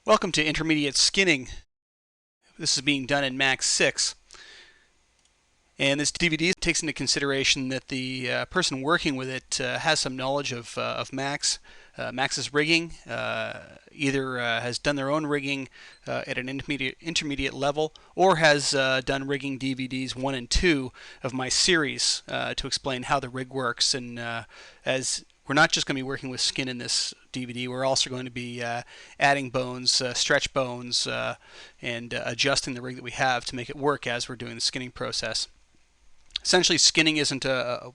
Welcome to Intermediate Skinning. This is being done in Max 6. And this DVD takes into consideration that the person working with it has some knowledge of Max, Max's rigging, either has done their own rigging at an intermediate level, or has done rigging DVDs 1 and 2 of my series to explain how the rig works. And as we're not just going to be working with skin in this DVD, we're also going to be adding bones, stretch bones, and adjusting the rig that we have to make it work as we're doing the skinning process. Essentially, skinning isn't a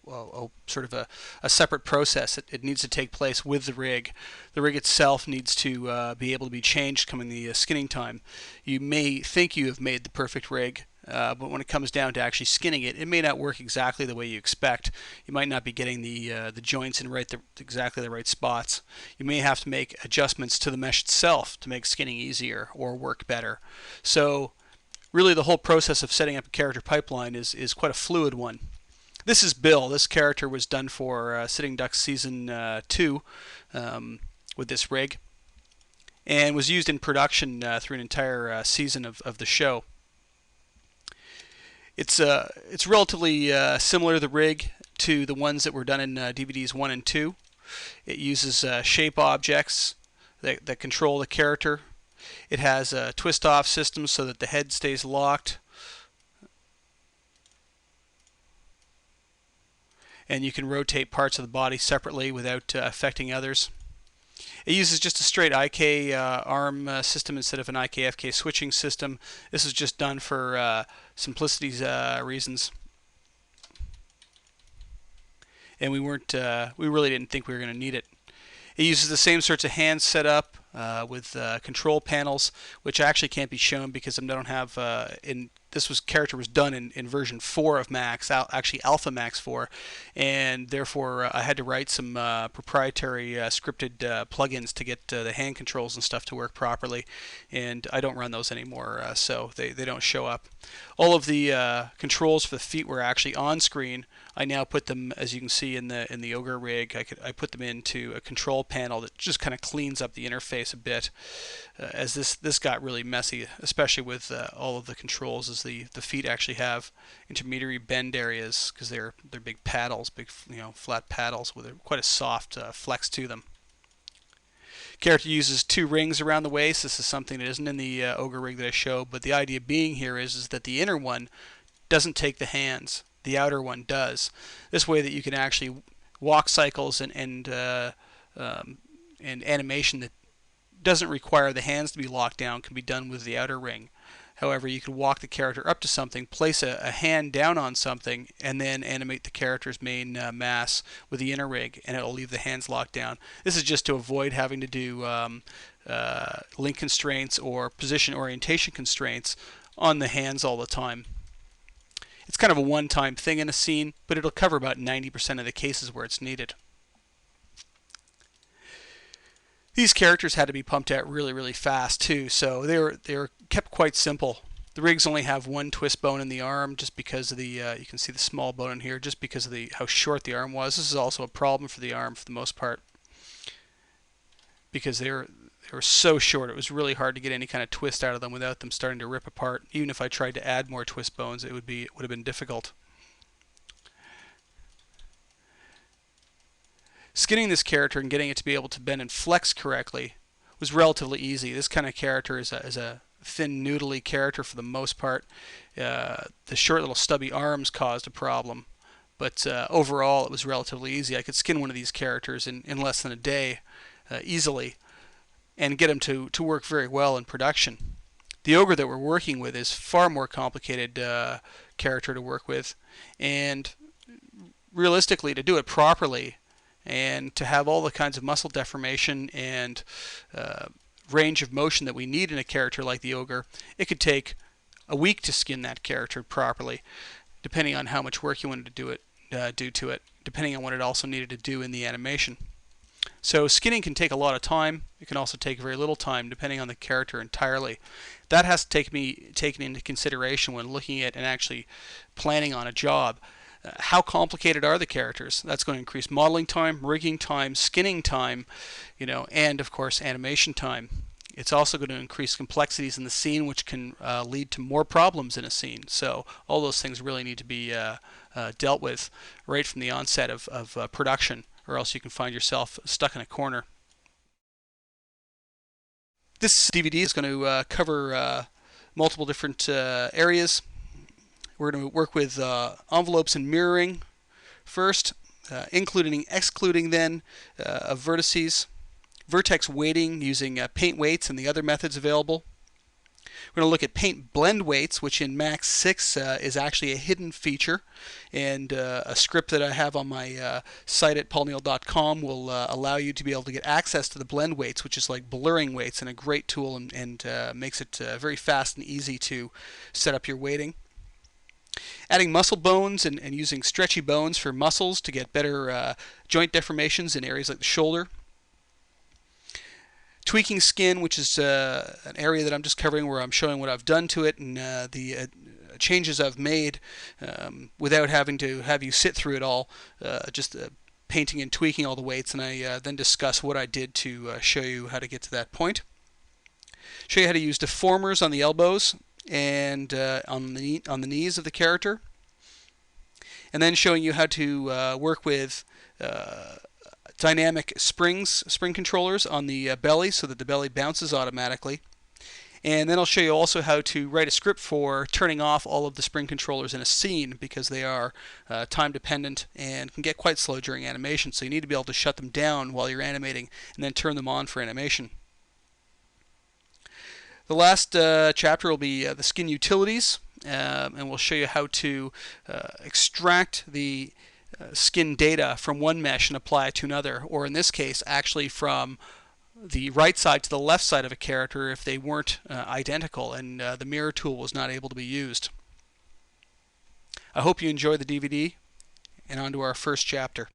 sort of a separate process. It needs to take place with the rig. The rig itself needs to be able to be changed coming the skinning time. You may think you have made the perfect rig, but when it comes down to actually skinning it, it may not work exactly the way you expect. You might not be getting the joints in exactly the right spots. You may have to make adjustments to the mesh itself to make skinning easier or work better. So really the whole process of setting up a character pipeline is quite a fluid one. This is Bill. This character was done for Sitting Ducks Season 2 with this rig, and was used in production through an entire season of the show. It's relatively similar, the rig, to the ones that were done in DVDs 1 and 2. It uses shape objects that control the character. It has a twist-off system so that the head stays locked. And you can rotate parts of the body separately without affecting others. It uses just a straight IK arm system instead of an IK-FK switching system. This is just done for simplicity's reasons. And we really didn't think we were going to need it. It uses the same sorts of hand setup with control panels, which actually can't be shown because I don't have character was done in version 4 of Max, actually Alpha Max 4, and therefore I had to write some proprietary scripted plugins to get the hand controls and stuff to work properly, and I don't run those anymore, so they don't show up. All of the controls for the feet were actually on screen. I now put them, as you can see in the Ogre rig, I put them into a control panel that just kind of cleans up the interface a bit, as this got really messy, especially with all of the controls, as the feet actually have intermediary bend areas because they're big paddles, big flat paddles with quite a soft flex to them. Character uses 2 rings around the waist. This is something that isn't in the Ogre rig that I showed, but the idea being here is that the inner one doesn't take the hands. The outer one does. This way that you can actually walk cycles and animation that doesn't require the hands to be locked down can be done with the outer ring. However, you can walk the character up to something, place a hand down on something, and then animate the character's main mass with the inner rig, and it'll leave the hands locked down. This is just to avoid having to do link constraints or position orientation constraints on the hands all the time. It's kind of a one-time thing in a scene, but it'll cover about 90% of the cases where it's needed. These characters had to be pumped out really, really fast too, so they were kept quite simple. The rigs only have 1 twist bone in the arm, just because of the you can see the small bone in here, just because of how short the arm was. This is also a problem for the arm for the most part, because they were so short. It was really hard to get any kind of twist out of them without them starting to rip apart. Even if I tried to add more twist bones, it would have been difficult. Skinning this character and getting it to be able to bend and flex correctly was relatively easy. This kind of character is a thin, noodly character for the most part. The short little stubby arms caused a problem, but overall it was relatively easy. I could skin one of these characters in less than a day easily and get them to work very well in production. The Ogre that we're working with is far more complicated character to work with, and realistically, to do it properly and to have all the kinds of muscle deformation and range of motion that we need in a character like the Ogre, it could take a week to skin that character properly, depending on how much work you wanted to do to it, depending on what it also needed to do in the animation. So skinning can take a lot of time. It can also take very little time, depending on the character entirely. That has to be taken into consideration when looking at and actually planning on a job. How complicated are the characters? That's going to increase modeling time, rigging time, skinning time, and of course animation time. It's also going to increase complexities in the scene, which can lead to more problems in a scene. So all those things really need to be dealt with right from the onset of production, or else you can find yourself stuck in a corner. This DVD is going to cover multiple different areas. We're going to work with envelopes and mirroring first, including and excluding then of vertices, vertex weighting using paint weights and the other methods available. We're going to look at paint blend weights, which in Max 6 is actually a hidden feature, and a script that I have on my site at paulneal.com will allow you to be able to get access to the blend weights, which is like blurring weights, and a great tool, and makes it very fast and easy to set up your weighting. Adding muscle bones and using stretchy bones for muscles to get better joint deformations in areas like the shoulder. Tweaking skin, which is an area that I'm just covering where I'm showing what I've done to it and the changes I've made without having to have you sit through it all, just painting and tweaking all the weights, and I then discuss what I did to show you how to get to that point. Show you how to use deformers on the elbows and on the knees of the character, and then showing you how to work with dynamic spring controllers on the belly so that the belly bounces automatically. And then I'll show you also how to write a script for turning off all of the spring controllers in a scene, because they are time dependent and can get quite slow during animation, so you need to be able to shut them down while you're animating and then turn them on for animation. The last chapter will be the skin utilities, and we'll show you how to extract the skin data from one mesh and apply it to another, or in this case actually from the right side to the left side of a character if they weren't identical and the mirror tool was not able to be used. I hope you enjoy the DVD, and on to our first chapter.